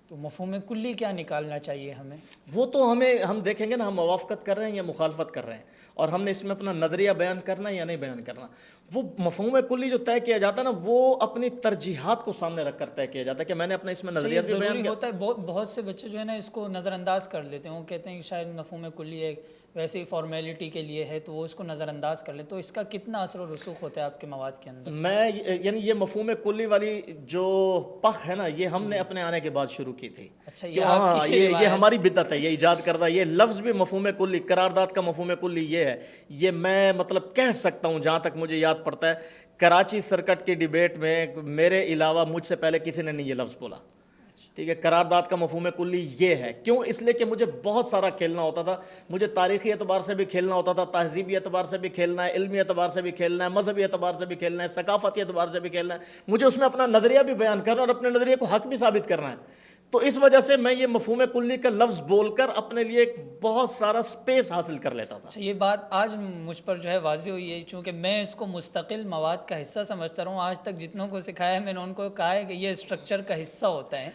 تو مفہوم کلی کیا نکالنا چاہیے ہمیں؟ وہ تو ہم دیکھیں گے نا ہم موافقت کر رہے ہیں یا مخالفت کر رہے ہیں، اور ہم نے اس میں اپنا نظریہ بیان کرنا ہے یا نہیں بیان کرنا۔ وہ مفہوم کلی جو طے کیا جاتا ہے نا، وہ اپنی ترجیحات کو سامنے رکھ کر طے کیا جاتا ہے کہ میں نے اپنا اس میں نظریہ بھی بیان ضروری کیا۔ ہوتا ہے، بہت سے بچے جو ہے نا اس کو نظر انداز کر لیتے ہیں، وہ کہتے ہیں کہ شاید مفہوم کلی ہے، ویسے ہی فارمیلٹی کے لیے ہے، تو وہ اس کو نظر انداز کر لیں، تو اس کا کتنا اثر و رسوخ ہوتا ہے آپ کے مواد کے اندر؟ میں یعنی یہ مفہوم کلی والی جو پخ ہے نا، یہ ہم نے اپنے آنے کے بعد شروع کی تھی۔ اچھا، یہ ہماری بدعت ہے، یہ ایجاد کردہ، یہ لفظ بھی مفہوم کلی، قرارداد کا مفہوم کلی یہ ہے، یہ میں مطلب کہہ سکتا ہوں جہاں تک مجھے یاد پڑتا ہے، کراچی سرکٹ کی ڈیبیٹ میں میرے علاوہ مجھ سے پہلے کسی نے نہیں یہ لفظ بولا، ٹھیک ہے۔ قرارداد کا مفہوم کلی یہ ہے، کیوں؟ اس لیے کہ مجھے بہت سارا کھیلنا ہوتا تھا، مجھے تاریخی اعتبار سے بھی کھیلنا ہوتا تھا، تہذیبی اعتبار سے بھی کھیلنا ہے، علمی اعتبار سے بھی کھیلنا ہے، مذہبی اعتبار سے بھی کھیلنا ہے، ثقافتی اعتبار سے بھی کھیلنا ہے، مجھے اس میں اپنا نظریہ بھی بیان کرنا اور اپنے نظریے کو حق بھی ثابت کرنا ہے۔ تو اس وجہ سے میں یہ مفہوم کلی کا لفظ بول کر اپنے لیے ایک بہت سارا سپیس حاصل کر لیتا تھا۔ اچھا، یہ بات آج مجھ پر جو ہے واضح ہوئی ہے، چونکہ میں اس کو مستقل مواد کا حصہ سمجھتا رہا ہوں، آج تک جتنوں کو سکھایا ہے میں نے ان کو کہا ہے کہ یہ اسٹرکچر کا حصہ ہوتا ہے،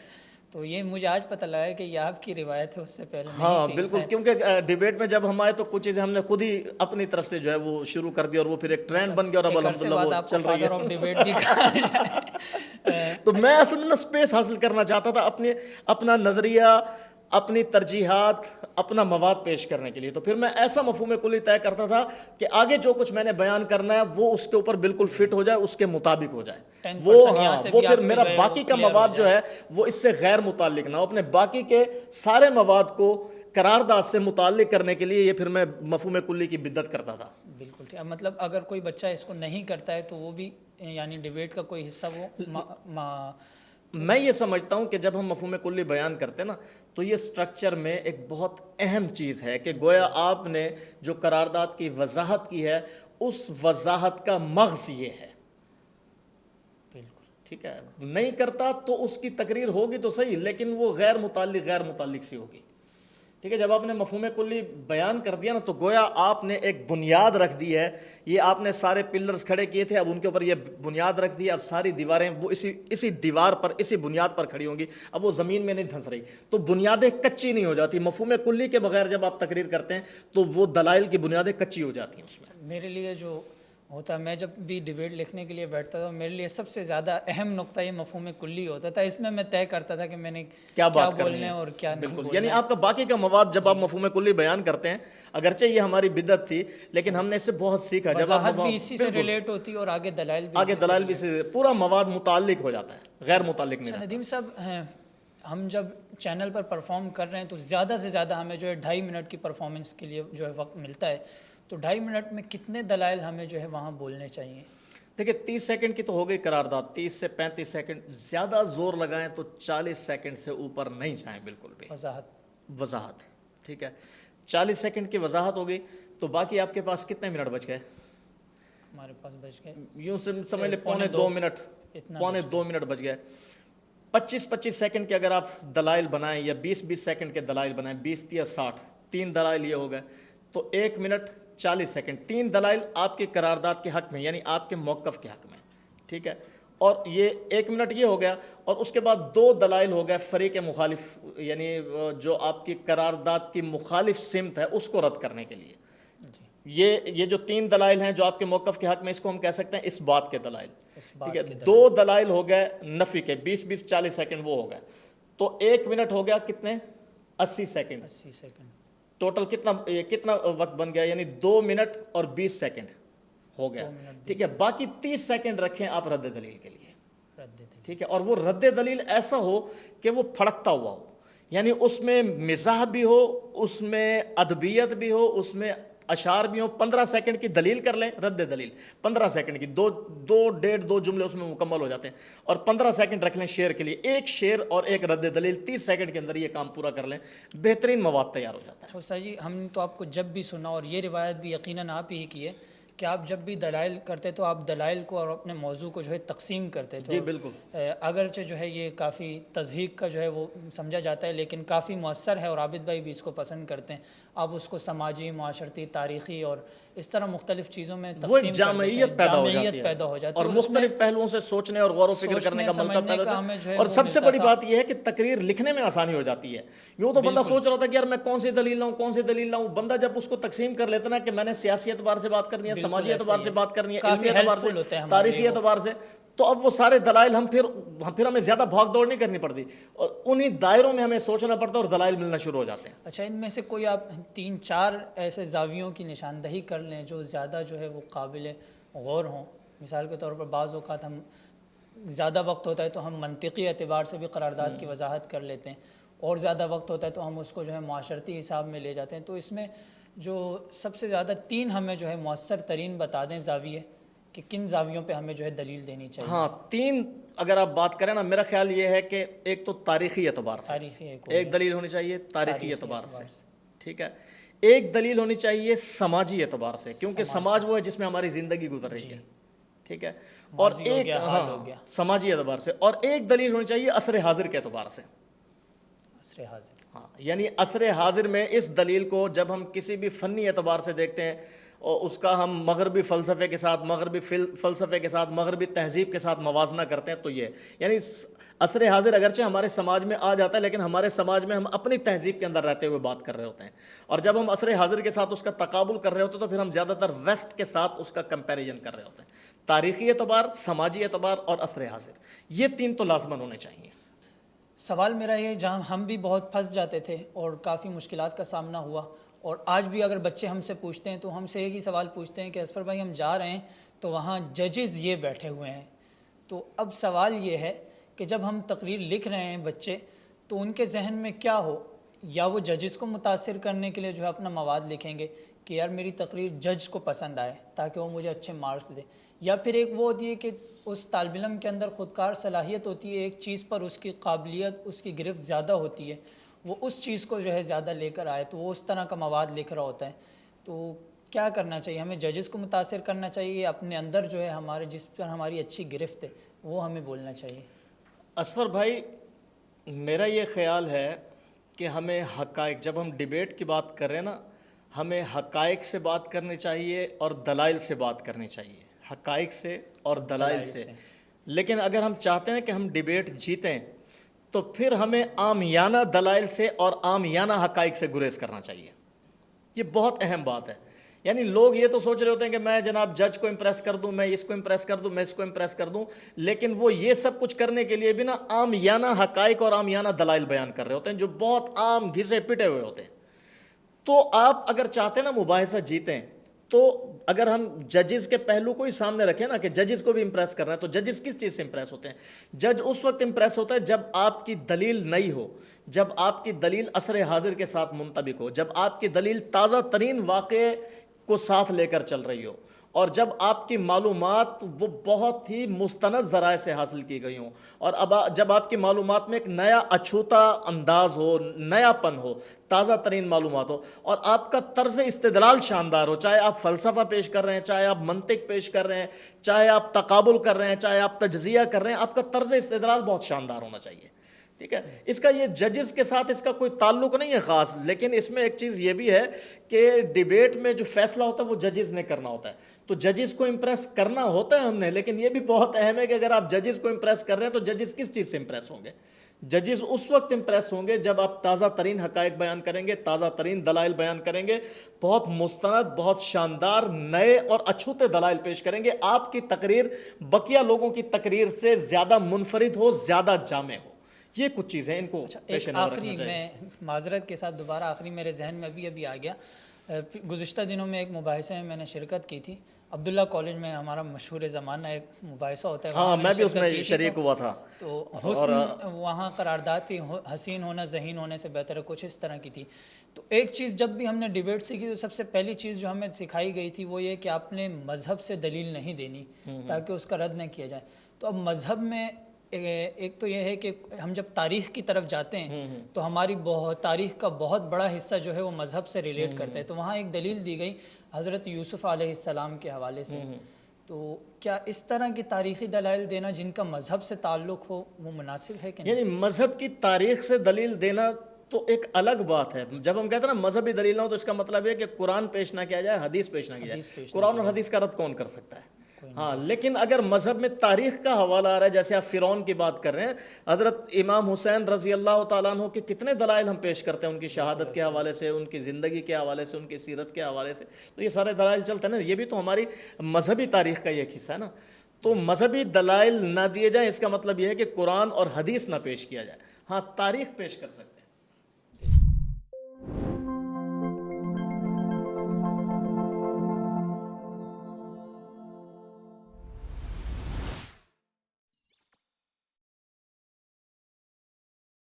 تو یہ مجھے آج پتہ لگا کہ یہ آپ کی روایت ہے، اس سے پہلے ہاں نہیں بالکل، کیونکہ ڈیبیٹ میں جب ہم آئے تو کچھ چیزیں ہم نے خود ہی اپنی طرف سے جو ہے وہ شروع کر دی اور وہ پھر ایک ٹرینڈ بن گیا اور اب ایک عرصے الحمدللہ بعد وہ آپ کو چل رہی ہے۔ فادر آف ڈیبیٹ بھی کہا جائے۔ تو میں اصل میں اسپیس حاصل کرنا چاہتا تھا اپنا نظریہ، اپنی ترجیحات، اپنا مواد پیش کرنے کے لیے۔ تو پھر میں ایسا مفہوم کلی طے کرتا تھا کہ آگے جو کچھ میں نے بیان کرنا ہے وہ اس کے اوپر بالکل فٹ ہو جائے، اس کے مطابق ہو جائے، 10% یہاں سے وہ بھی پھر آپ کے میرا جو ہے باقی وہ کا clear ہو مواد جو جائے۔ ہے وہ اس سے غیر متعلق نہ ہو۔ اپنے باقی کے سارے مواد کو قرارداد سے متعلق کرنے کے لیے یہ پھر میں مفہوم کلی کی بدعت کرتا تھا۔ بالکل ٹھیک، مطلب اگر کوئی بچہ اس کو نہیں کرتا ہے تو وہ بھی یعنی ڈیبیٹ کا کوئی حصہ وہ میں یہ سمجھتا ہوں کہ جب ہم مفہوم کلی بیان کرتے ہیں نا تو یہ سٹرکچر میں ایک بہت اہم چیز ہے کہ گویا آپ نے جو قرارداد کی وضاحت کی ہے اس وضاحت کا مغز یہ ہے، بالکل ٹھیک ہے، نہیں کرتا تو اس کی تقریر ہوگی تو صحیح لیکن وہ غیر متعلق سی ہوگی، ٹھیک ہے۔ جب آپ نے مفہوم کلی بیان کر دیا نا تو گویا آپ نے ایک بنیاد رکھ دی ہے، یہ آپ نے سارے پلرز کھڑے کیے تھے، اب ان کے اوپر یہ بنیاد رکھ دی ہے، اب ساری دیواریں وہ اسی دیوار پر، اسی بنیاد پر کھڑی ہوں گی، اب وہ زمین میں نہیں دھنس رہی، تو بنیادیں کچی نہیں ہو جاتی۔ مفہوم کلی کے بغیر جب آپ تقریر کرتے ہیں تو وہ دلائل کی بنیادیں کچی ہو جاتی ہیں اس میں۔ میرے لیے جو ہوتا ہے، میں جب بھی ڈیبیٹ لکھنے کے لیے بیٹھتا تھا میرے لیے سب سے زیادہ اہم نقطہ یہ مفہوم کلی ہوتا تھا، اس میں میں طے کرتا تھا کہ میں نے کیا بولنا ہے اور کیا نہیں بالکل، بولنا یعنی ہے۔ آپ کا باقی کا مواد جب آپ مفہوم کلی بیان کرتے ہیں، اگرچہ یہ ہماری بدعت تھی لیکن ہم نے اس سے بہت سیکھا۔ جب آپ وضاحت بھی اسی سے ریلیٹ ہوتی ہے اور آگے دلائل بھی آگے دلائل بھی سے پورا مواد متعلق ہو جاتا ہے، غیر متعلق نہیں رہتا۔ ندیم صاحب، ہم جب چینل پر پرفارم کر رہے ہیں تو زیادہ سے زیادہ ہمیں جو ہے 2.5 منٹ کی پرفارمنس کے لیے جو ہے وقت ملتا ہے، تو 2.5 منٹ میں کتنے دلائل ہمیں جو ہے وہاں بولنے چاہیے؟ دیکھیں 30 سیکنڈ کی تو ہو گئی قرارداد، 30 سے 35 سیکنڈ، زیادہ زور لگائیں تو 40 سیکنڈ سے اوپر نہیں جائیں بالکل بھی۔ وضاحت، ٹھیک ہے، 40 سیکنڈ کی وضاحت ہو گئی تو باقی آپ کے پاس کتنے منٹ بچ گئے؟ ہمارے پاس بچ گئے یوں سمجھ لیں پونے 2 منٹ بچ گئے۔ 25 سیکنڈ کے اگر آپ دلائل بنائیں یا 20 سیکنڈ کے دلائل بنائیں، 20 یا 60، 3 دلائل یہ ہو گئے تو 1 منٹ 40 سیکنڈ، 3 دلائل آپ کی قرارداد کے حق میں یعنی آپ کے موقف کے حق میں، ٹھیک ہے، اور یہ 1 منٹ یہ ہو گیا، اور اس کے بعد 2 دلائل ہو گئے فریق مخالف، یعنی جو آپ کی قرارداد کی مخالف سمت ہے اس کو رد کرنے کے لیے۔ یہ جو 3 دلائل ہیں جو آپ کے موقف کے حق میں، اس کو ہم کہہ سکتے ہیں اس بات کے دلائل، ٹھیک ہے۔ 2 دلائل ہو گئے نفی کے، 20 40 سیکنڈ وہ ہو گئے، تو 1 منٹ ہو گیا کتنے؟ 80 سیکنڈ۔ ٹوٹل کتنا وقت بن گیا؟ یعنی 2 منٹ اور 20 سیکنڈ ہو گیا، ٹھیک ہے۔ باقی 30 سیکنڈ رکھیں آپ رد دلیل کے لیے، ٹھیک ہے، اور وہ رد دلیل ایسا ہو کہ وہ پھڑکتا ہوا ہو، یعنی اس میں مزاح بھی ہو، اس میں ادبیت بھی ہو، اس میں اشعار بھی ہوں۔ 15 سیکنڈ کی دلیل کر لیں، رد دلیل 15 سیکنڈ کی، 2 جملے اس میں مکمل ہو جاتے ہیں، اور 15 سیکنڈ رکھ لیں شعر کے لیے، ایک شعر اور ایک رد دلیل، 30 سیکنڈ کے اندر یہ کام پورا کر لیں، بہترین مواد تیار ہو جاتا ہے۔ استاد جی، ہم نے تو آپ کو جب بھی سنا اور یہ روایت بھی یقیناً آپ ہی کی ہے کہ آپ جب بھی دلائل کرتے تو آپ دلائل کو اور اپنے موضوع کو جو ہے تقسیم کرتے تھے۔ جی بالکل، اگرچہ جو ہے یہ کافی تضحیق کا جو ہے وہ سمجھا جاتا ہے لیکن کافی مؤثر ہے اور عابد بھائی بھی اس کو پسند کرتے ہیں۔ آپ اس کو سماجی، معاشرتی، تاریخی اور اس طرح مختلف چیزوں میں وہ تقسیم جامعیت پیدا ہو جاتی ہے اور مختلف پہلوؤں سے سوچنے اور غور و فکر کرنے کا موقع پیدا ہوتا ہے۔ اور سب سے بڑی بات یہ ہے کہ تقریر لکھنے میں آسانی ہو جاتی ہے۔ یوں تو بندہ سوچ رہا تھا کہ یار میں کون سی دلیل لاؤں، بندہ جب اس کو تقسیم کر لیتا نا کہ میں نے سیاسی اعتبار سے بات کرنی ہے، سماجی اعتبار سے بات کرنی ہے، علمی اعتبار سے، تاریخی اعتبار سے، تو اب وہ سارے دلائل پھر ہمیں زیادہ بھاگ دوڑ نہیں کرنی پڑتی، اور انہی دائروں میں ہمیں سوچنا پڑتا ہے اور دلائل ملنا شروع ہو جاتے ہیں۔ اچھا، ان میں سے کوئی آپ 3-4 ایسے زاویوں کی نشاندہی کر لیں جو زیادہ جو ہے وہ قابل غور ہوں؟ مثال کے طور پر بعض اوقات ہم زیادہ وقت ہوتا ہے تو ہم منطقی اعتبار سے بھی قرارداد کی وضاحت کر لیتے ہیں، اور زیادہ وقت ہوتا ہے تو ہم اس کو جو ہے معاشرتی حساب میں لے جاتے ہیں، تو اس میں جو سب سے زیادہ 3 ہمیں جو ہے مؤثر ترین بتا دیں زاویے کہ کن زاویوں پہ ہمیں جو ہے دلیل دینی چاہیے؟ ہاں 3 اگر آپ بات کریں نا، میرا خیال یہ ہے کہ ایک تو تاریخی اعتبار سے ایک دلیل ہونی چاہیے، تاریخی اعتبار سے، ٹھیک ہے، ایک دلیل ہونی چاہیے سماجی اعتبار سے، کیونکہ سماج وہ ہے جس میں ہماری زندگی گزر رہی ہے، ٹھیک ہے، اور ایک سماجی اعتبار سے، اور ایک دلیل ہونی چاہیے عصر حاضر کے اعتبار سے۔ ہاں، یعنی عصر حاضر میں اس دلیل کو جب ہم کسی بھی فنی اعتبار سے دیکھتے ہیں اور اس کا ہم مغربی فلسفے کے ساتھ مغربی تہذیب کے ساتھ موازنہ کرتے ہیں، تو یہ یعنی عصر حاضر اگرچہ ہمارے سماج میں آ جاتا ہے، لیکن ہمارے سماج میں ہم اپنی تہذیب کے اندر رہتے ہوئے بات کر رہے ہوتے ہیں، اور جب ہم عصر حاضر کے ساتھ اس کا تقابل کر رہے ہوتے ہیں تو پھر ہم زیادہ تر ویسٹ کے ساتھ اس کا کمپیریزن کر رہے ہوتے ہیں، تاریخی اعتبار، سماجی اعتبار اور عصر حاضر، یہ تین تو لازماً ہونے چاہیے۔ سوال میرا یہ، جہاں ہم بھی بہت پھنس جاتے تھے اور کافی مشکلات کا سامنا ہوا، اور آج بھی اگر بچے ہم سے پوچھتے ہیں تو ہم سے ایک ہی سوال پوچھتے ہیں کہ اسفر بھائی ہم جا رہے ہیں تو وہاں ججز یہ بیٹھے ہوئے ہیں۔ تو اب سوال یہ ہے کہ جب ہم تقریر لکھ رہے ہیں بچے، تو ان کے ذہن میں کیا ہو، یا وہ ججز کو متاثر کرنے کے لیے جو ہے اپنا مواد لکھیں گے کہ یار میری تقریر جج کو پسند آئے تاکہ وہ مجھے اچھے مارکس دے، یا پھر ایک وہ ہوتی ہے کہ اس طالب علم کے اندر خودکار صلاحیت ہوتی ہے، ایک چیز پر اس کی قابلیت، اس کی گرفت زیادہ ہوتی ہے، وہ اس چیز کو جو ہے زیادہ لے کر آئے تو وہ اس طرح کا مواد لکھ رہا ہوتا ہے۔ تو کیا کرنا چاہیے، ہمیں ججز کو متاثر کرنا چاہیے یا اپنے اندر جو ہے ہمارے جس پر ہماری اچھی گرفت ہے وہ ہمیں بولنا چاہیے؟ اسفر بھائی، میرا یہ خیال ہے کہ ہمیں حقائق، جب ہم ڈیبیٹ کی بات کر رہے ہیں نا، ہمیں حقائق سے بات کرنی چاہیے اور دلائل سے بات کرنی چاہیے، حقائق سے اور دلائل سے۔ لیکن اگر ہم چاہتے ہیں کہ ہم ڈیبیٹ جیتیں تو پھر ہمیں عامیانہ دلائل سے اور عامیانہ حقائق سے گریز کرنا چاہیے، یہ بہت اہم بات ہے۔ یعنی لوگ یہ تو سوچ رہے ہوتے ہیں کہ میں جناب جج کو امپریس کر دوں، میں اس کو امپریس کر دوں، میں اس کو امپریس کر دوں، لیکن وہ یہ سب کچھ کرنے کے لیے بھی نا عامیانہ حقائق اور عامیانہ دلائل بیان کر رہے ہوتے ہیں جو بہت عام گھسے پٹے ہوئے ہوتے ہیں۔ تو آپ اگر چاہتے ہیں نا مباحثہ جیتیں، تو اگر ہم ججز کے پہلو کو ہی سامنے رکھیں نا کہ ججز کو بھی امپریس کر رہے ہیں، تو ججز کس چیز سے امپریس ہوتے ہیں؟ جج اس وقت امپریس ہوتا ہے جب آپ کی دلیل نئی ہو، جب آپ کی دلیل عصر حاضر کے ساتھ منطبق ہو، جب آپ کی دلیل تازہ ترین واقعے کو ساتھ لے کر چل رہی ہو، اور جب آپ کی معلومات وہ بہت ہی مستند ذرائع سے حاصل کی گئی ہوں، اور اب جب آپ کی معلومات میں ایک نیا اچھوتا انداز ہو، نیا پن ہو، تازہ ترین معلومات ہو، اور آپ کا طرز استدلال شاندار ہو، چاہے آپ فلسفہ پیش کر رہے ہیں، چاہے آپ منطق پیش کر رہے ہیں، چاہے آپ تقابل کر رہے ہیں، چاہے آپ تجزیہ کر رہے ہیں، آپ کا طرز استدلال بہت شاندار ہونا چاہیے، ٹھیک ہے۔ اس کا یہ ججز کے ساتھ اس کا کوئی تعلق نہیں ہے خاص، لیکن اس میں ایک چیز یہ بھی ہے کہ ڈیبیٹ میں جو فیصلہ ہوتا ہے وہ ججز نے کرنا ہوتا ہے، تو ججز کو امپریس کرنا ہوتا ہے ہم نے، لیکن یہ بھی بہت اہم ہے کہ اگر آپ ججز کو امپریس کر رہے ہیں تو ججز کس چیز سے امپریس ہوں گے؟ ججز اس وقت امپریس ہوں گے جب آپ تازہ ترین حقائق بیان کریں گے، تازہ ترین دلائل بیان کریں گے، بہت مستند، بہت شاندار، نئے اور اچھوتے دلائل پیش کریں گے، آپ کی تقریر بقیہ لوگوں کی تقریر سے زیادہ منفرد ہو، زیادہ جامع ہو۔ یہ کچھ چیزیں ان کو پیش نظر رکھنا چاہیے۔ میں معذرت کے ساتھ دوبارہ آخری میرے ذہن میں ابھی آ گیا، گزشتہ دنوں میں ایک مباحثے میں میں نے شرکت کی تھی، عبداللہ کالج میں ہمارا مشہور زمانہ ایک مباحثہ ہوتا ہے، ہاں میں بھی اس میں شریک ہوا تھا۔ تو حسن وہاں قرارداد تھی، حسین ہونا ذہین ہونے سے بہتر ہے، کچھ اس طرح کی تھی۔ تو ایک چیز جب بھی ہم نے ڈیبیٹ سیکھی تو سب سے پہلی چیز جو ہمیں سکھائی گئی تھی وہ یہ کہ آپ نے مذہب سے دلیل نہیں دینی تاکہ اس کا رد نہ کیا جائے۔ تو اب مذہب میں ایک تو یہ ہے کہ ہم جب تاریخ کی طرف جاتے ہیں تو ہماری تاریخ کا بہت بڑا حصہ جو ہے وہ مذہب سے ریلیٹ کرتا ہے، تو وہاں ایک دلیل دی گئی حضرت یوسف علیہ السلام کے حوالے سے۔ تو کیا اس طرح کی تاریخی دلائل دینا جن کا مذہب سے تعلق ہو وہ مناسب ہے کہ نہیں؟ یعنی مذہب کی تاریخ سے دلیل دینا تو ایک الگ بات ہے۔ جب ہم کہتے ہیں نا مذہبی دلیل ہو تو اس کا مطلب یہ کہ قرآن پیش نہ کیا جائے، حدیث پیش نہ کیا جائے۔ قرآن اور حدیث کا رد کون کر سکتا ہے؟ ہاں، لیکن اگر مذہب میں تاریخ کا حوالہ آ رہا ہے، جیسے آپ فرعون کی بات کر رہے ہیں، حضرت امام حسین رضی اللہ تعالیٰ عنہ کے کتنے دلائل ہم پیش کرتے ہیں ان کی شہادت کے حوالے سے، ان کی زندگی کے حوالے سے، ان کی سیرت کے حوالے سے، تو یہ سارے دلائل چلتے ہیں نا، یہ بھی تو ہماری مذہبی تاریخ کا ایک حصہ ہے نا۔ تو مذہبی دلائل نہ دیے جائیں اس کا مطلب یہ ہے کہ قرآن اور حدیث نہ پیش کیا جائے، ہاں تاریخ پیش کر سکتے ہیں۔